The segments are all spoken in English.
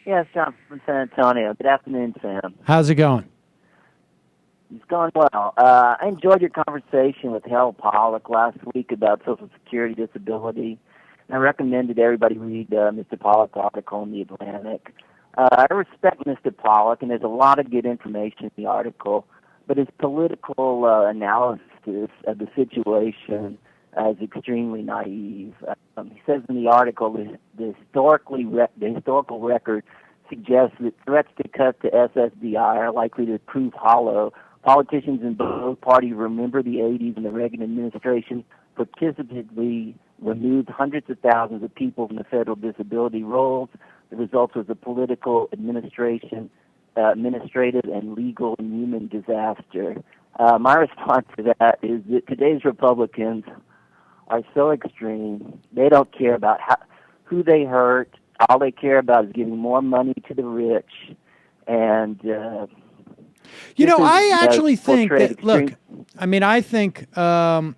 Yes, John from San Antonio. Good afternoon, Sam. How's it going? It's going well. I enjoyed your conversation with Harold Pollack last week about Social Security disability. And I recommended everybody read Mr. Pollack's article in The Atlantic. I respect Mr. Pollack, and there's a lot of good information in the article, but his political analysis of the situation is extremely naive. He says in the article the historical record suggests that threats to cut to SSDI are likely to prove hollow. Politicians in both parties remember the 80s and the Reagan administration participatively removed hundreds of thousands of people from the federal disability rolls. The result was a political, administrative, and legal and human disaster. My response to that is that today's Republicans are so extreme. They don't care about who they hurt. All they care about is giving more money to the rich. And I actually think that. Look, I mean, I think that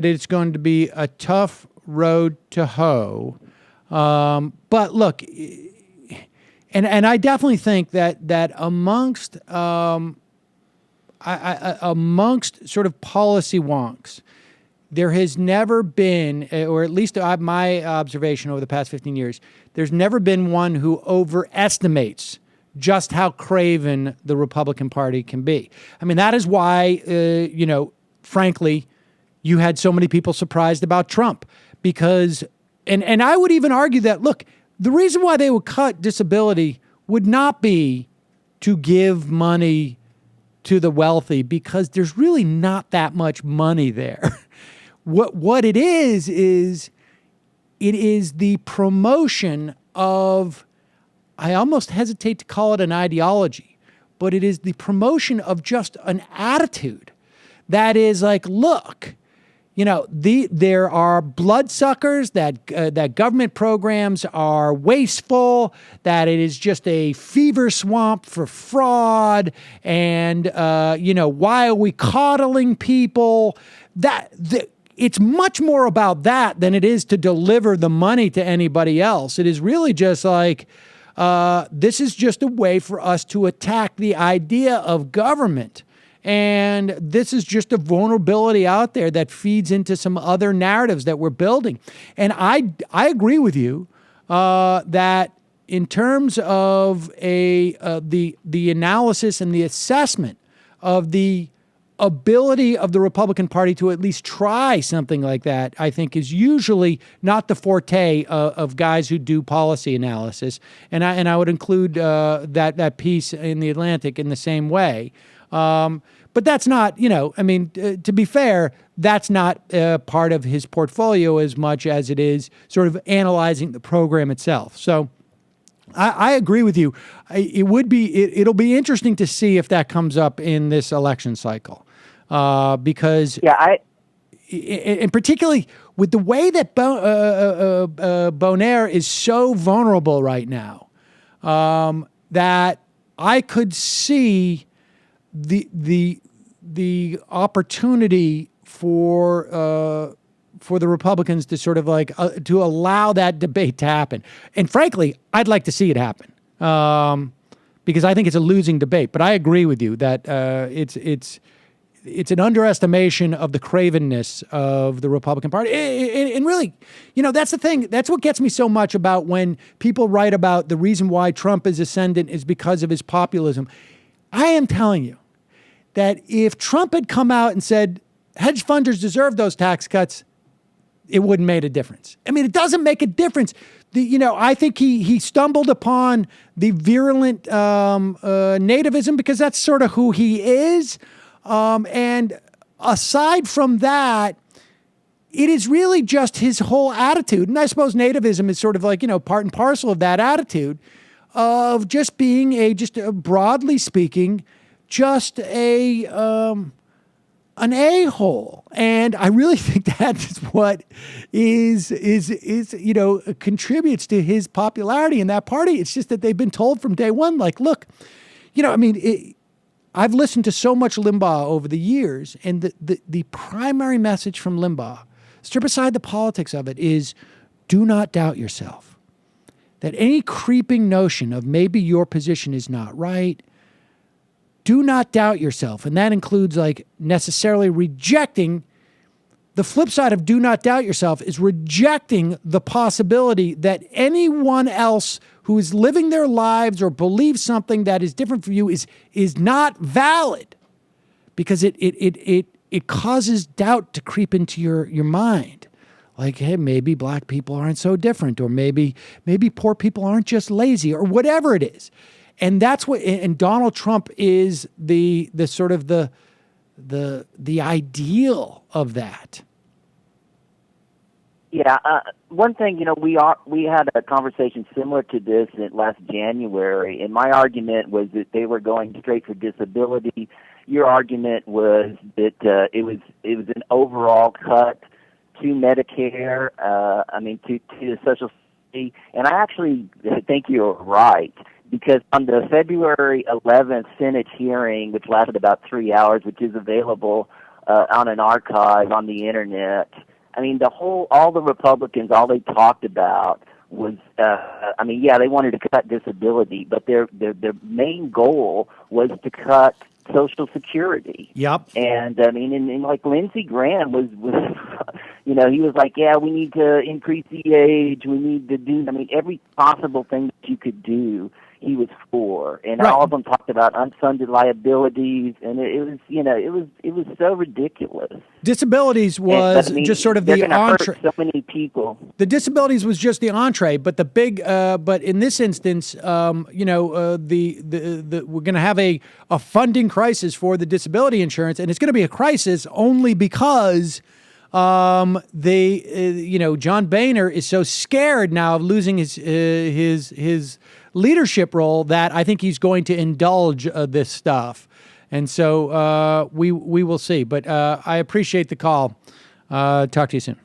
it's going to be a tough road to hoe. But look, and I definitely think that amongst amongst sort of policy wonks, there has never been, or at least my observation over the past 15 years, there's never been one who overestimates just how craven the Republican Party can be. I mean, that is why, frankly, you had so many people surprised about Trump because, and I would even argue that, look, the reason why they would cut disability would not be to give money to the wealthy because there's really not that much money there. What it is it is the promotion of, I almost hesitate to call it an ideology, but it is the promotion of just an attitude that is like, look, there are bloodsuckers, that government programs are wasteful, that it is just a fever swamp for fraud, and why are we coddling people? It's much more about that than it is to deliver the money to anybody else. It is really just like, this is just a way for us to attack the idea of government. And this is just a vulnerability out there that feeds into some other narratives that we're building. And I agree with you that in terms of the analysis and the assessment of the ability of the Republican Party to at least try something like that, I think is usually not the forte of guys who do policy analysis. And I would include that piece in The Atlantic in the same way. But that's not, to be fair, that's not part of his portfolio as much as it is sort of analyzing the program itself. So I agree with you. It'll be interesting to see if that comes up in this election cycle. Because, and particularly with the way that Bonaire is so vulnerable right now, that I could see the opportunity for the Republicans to sort of like to allow that debate to happen. And frankly, I'd like to see it happen because I think it's a losing debate. But I agree with you that it's an underestimation of the cravenness of the Republican Party. And really, that's the thing. That's what gets me so much about when people write about the reason why Trump is ascendant is because of his populism. I am telling you that if Trump had come out and said, hedge funders deserve those tax cuts, it wouldn't make a difference. I mean, it doesn't make a difference. I think he stumbled upon the virulent nativism because that's sort of who he is. And aside from that, it is really just his whole attitude. And I suppose nativism is sort of like, part and parcel of that attitude of just being broadly speaking, just an a-hole. And I really think that is what is contributes to his popularity in that party. It's just that they've been told from day one, like, look, I've listened to so much Limbaugh over the years, and the primary message from Limbaugh, strip aside the politics of it, is do not doubt yourself. that any creeping notion of maybe your position is not right, do not doubt yourself. And that includes like necessarily rejecting. The flip side of do not doubt yourself is rejecting the possibility that anyone else who is living their lives or believes something that is different from you is not valid, because it causes doubt to creep into your mind. Like, hey, maybe black people aren't so different, or maybe poor people aren't just lazy, or whatever it is. And that's what, and Donald Trump is the sort of the ideal of that. Yeah, one thing, we had a conversation similar to this last January, and my argument was that they were going straight for disability. Your argument was that it was an overall cut to Medicare, to the Social Security, and I actually think you're right, because on the February 11th Senate hearing, which lasted about 3 hours, which is available on an archive on the internet, all the Republicans, all they talked about was, they wanted to cut disability, but their main goal was to cut Social Security. Yep. And like Lindsey Graham was he was like, yeah, we need to increase the age, we need to do, every possible thing that you could do, he was for. And right. All of them talked about unfunded liabilities, and it was so ridiculous. Disabilities was just sort of the entree. Hurt so many people. The disabilities was just the entree, but the big, but in this instance, we're going to have a funding crisis for the disability insurance, and it's going to be a crisis only because John Boehner is so scared now of losing his leadership role that I think he's going to indulge this stuff. And so we will see. But I appreciate the call. Talk to you soon.